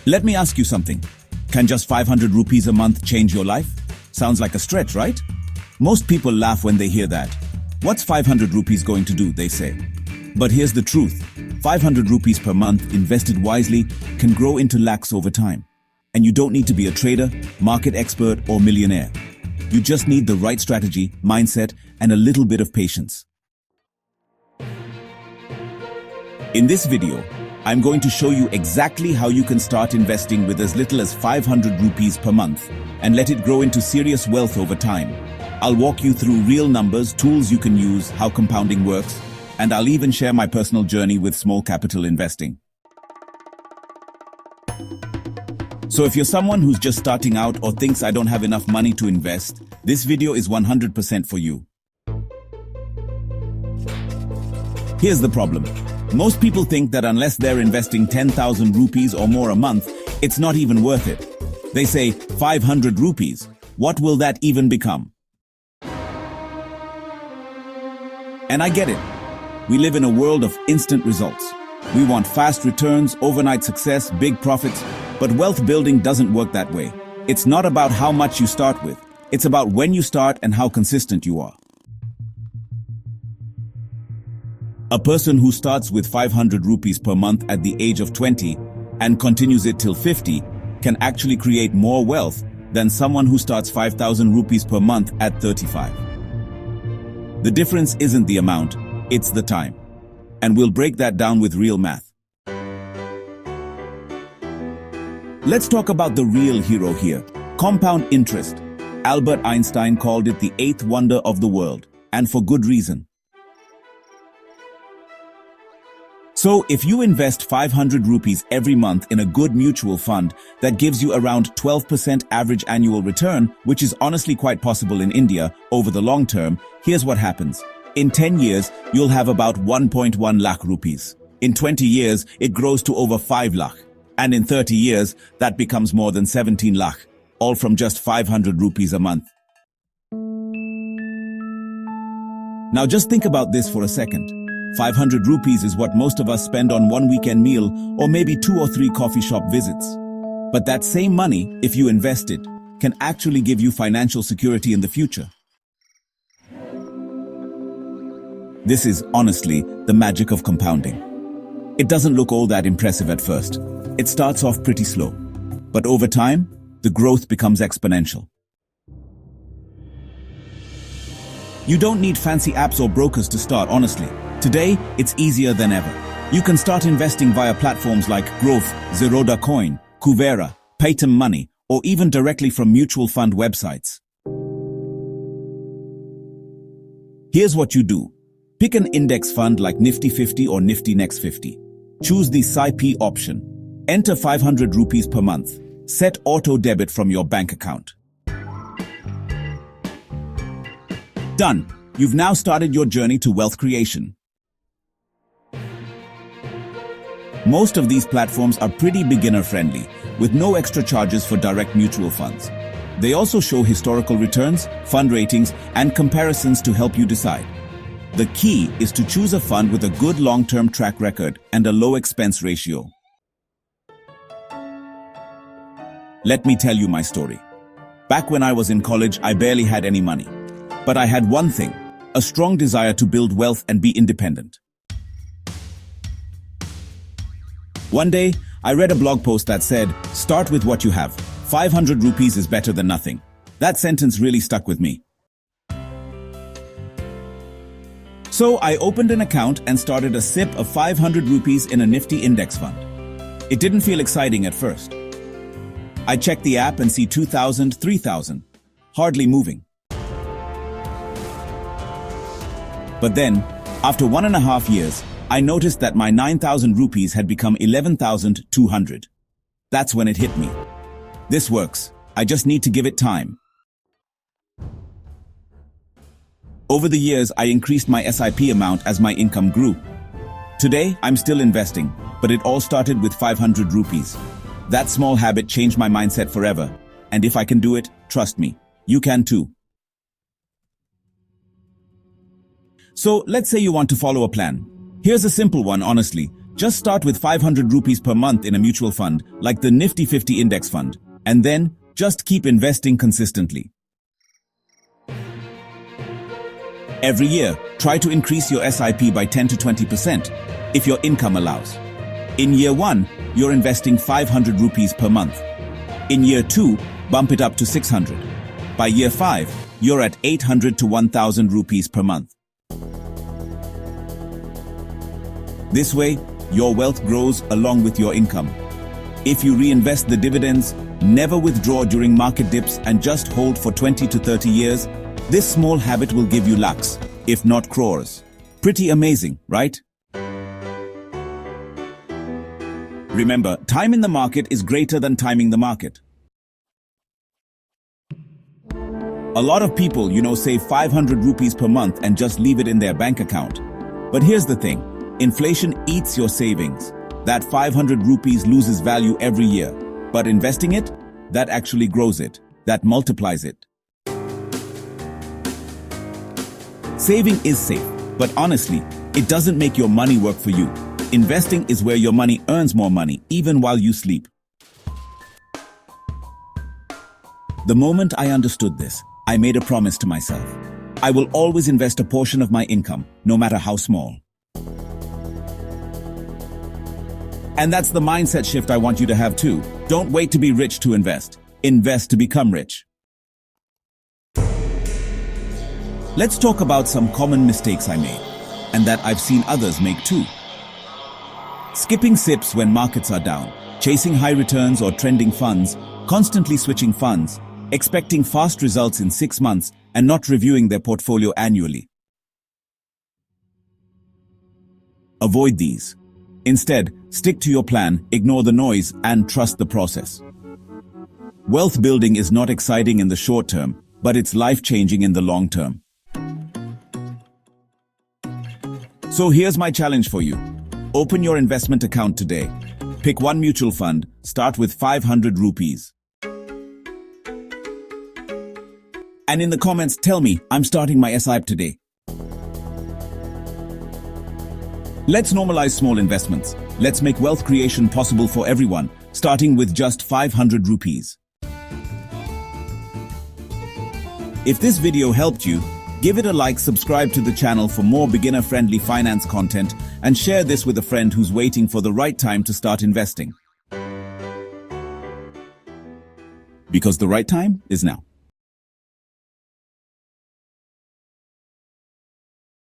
Let me ask you something. Can just 500 rupees a month change your life? Sounds like a stretch, right? Most people laugh when they hear that. What's 500 rupees going to do, they say. But here's the truth. 500 rupees per month invested wisely can grow into lakhs over time. And you don't need to be a trader, market expert, or millionaire. You just need the right strategy, mindset, and a little bit of patience. In this video, I'm going to show you exactly how you can start investing with as little as 500 rupees per month and let it grow into serious wealth over time. I'll walk you through real numbers, tools you can use, how compounding works, and I'll even share my personal journey with small capital investing. So if you're someone who's just starting out or thinks I don't have enough money to invest, this video is 100% for you. Here's the problem. Most people think that unless they're investing 10,000 rupees or more a month, it's not even worth it. They say, 500 rupees, what will that even become? And I get it. We live in a world of instant results. We want fast returns, overnight success, big profits, but wealth building doesn't work that way. It's not about how much you start with. It's about when you start and how consistent you are. A person who starts with 500 rupees per month at the age of 20 and continues it till 50 can actually create more wealth than someone who starts 5,000 rupees per month at 35. The difference isn't the amount, it's the time. And we'll break that down with real math. Let's talk about the real hero here, compound interest. Albert Einstein called it the eighth wonder of the world, and for good reason. So if you invest 500 rupees every month in a good mutual fund that gives you around 12% average annual return, which is honestly quite possible in India over the long term, here's what happens. In 10 years, you'll have about 1.1 lakh rupees. In 20 years, it grows to over 5 lakh. And in 30 years, that becomes more than 17 lakh, all from just 500 rupees a month. Now just think about this for a second. 500 rupees is what most of us spend on one weekend meal or maybe 2 or 3 coffee shop visits. But that same money, if you invest it, can actually give you financial security in the future. This is, honestly, the magic of compounding. It doesn't look all that impressive at first. It starts off pretty slow. But over time, the growth becomes exponential. You don't need fancy apps or brokers to start, honestly. Today, it's easier than ever. You can start investing via platforms like Growth, Zerodha Coin, Kuvera, Paytm Money, or even directly from mutual fund websites. Here's what you do. Pick an index fund like Nifty 50 or Nifty Next 50. Choose the SIP option. Enter 500 rupees per month. Set auto debit from your bank account. Done. You've now started your journey to wealth creation. Most of these platforms are pretty beginner-friendly, with no extra charges for direct mutual funds. They also show historical returns, fund ratings, and comparisons to help you decide. The key is to choose a fund with a good long-term track record and a low expense ratio. Let me tell you my story. Back when I was in college, I barely had any money. But I had one thing, a strong desire to build wealth and be independent. One day, I read a blog post that said, "Start with what you have. 500 rupees is better than nothing." That sentence really stuck with me. So I opened an account and started a SIP of 500 rupees in a Nifty index fund. It didn't feel exciting at first. I checked the app and see 2,000, 3,000, hardly moving. But then, after 1.5 years, I noticed that my 9,000 rupees had become 11,200. That's when it hit me. This works. I just need to give it time. Over the years, I increased my SIP amount as my income grew. Today, I'm still investing, but it all started with 500 rupees. That small habit changed my mindset forever. And if I can do it, trust me, you can too. So let's say you want to follow a plan. Here's a simple one, honestly. Just start with 500 rupees per month in a mutual fund, like the Nifty 50 index fund, and then just keep investing consistently. Every year, try to increase your SIP by 10 to 20% if your income allows. In year 1, you're investing 500 rupees per month. In year 2, bump it up to 600. By year 5, you're at 800 to 1000 rupees per month. This way, your wealth grows along with your income. If you reinvest the dividends, never withdraw during market dips, and just hold for 20 to 30 years, this small habit will give you lakhs, if not crores. Pretty amazing, right? Remember, time in the market is greater than timing the market. A lot of people, save 500 rupees per month and just leave it in their bank account. But here's the thing, inflation eats your savings. That 500 rupees loses value every year. But investing it, that actually grows it, that multiplies it. Saving is safe, but honestly, it doesn't make your money work for you. Investing is where your money earns more money, even while you sleep. The moment I understood this, I made a promise to myself. I will always invest a portion of my income, no matter how small. And that's the mindset shift I want you to have too. Don't wait to be rich to invest. Invest to become rich. Let's talk about some common mistakes I made, and that I've seen others make too. Skipping SIPs when markets are down, chasing high returns or trending funds, constantly switching funds, expecting fast results in 6 months, and not reviewing their portfolio annually. Avoid these. Instead, stick to your plan, ignore the noise, and trust the process. Wealth building is not exciting in the short term, but it's life-changing in the long term. So here's my challenge for you. Open your investment account today. Pick one mutual fund, start with 500 rupees. And in the comments, tell me, I'm starting my SIP today. Let's normalize small investments. Let's make wealth creation possible for everyone, starting with just 500 rupees. If this video helped you, give it a like, subscribe to the channel for more beginner-friendly finance content, and share this with a friend who's waiting for the right time to start investing. Because the right time is now.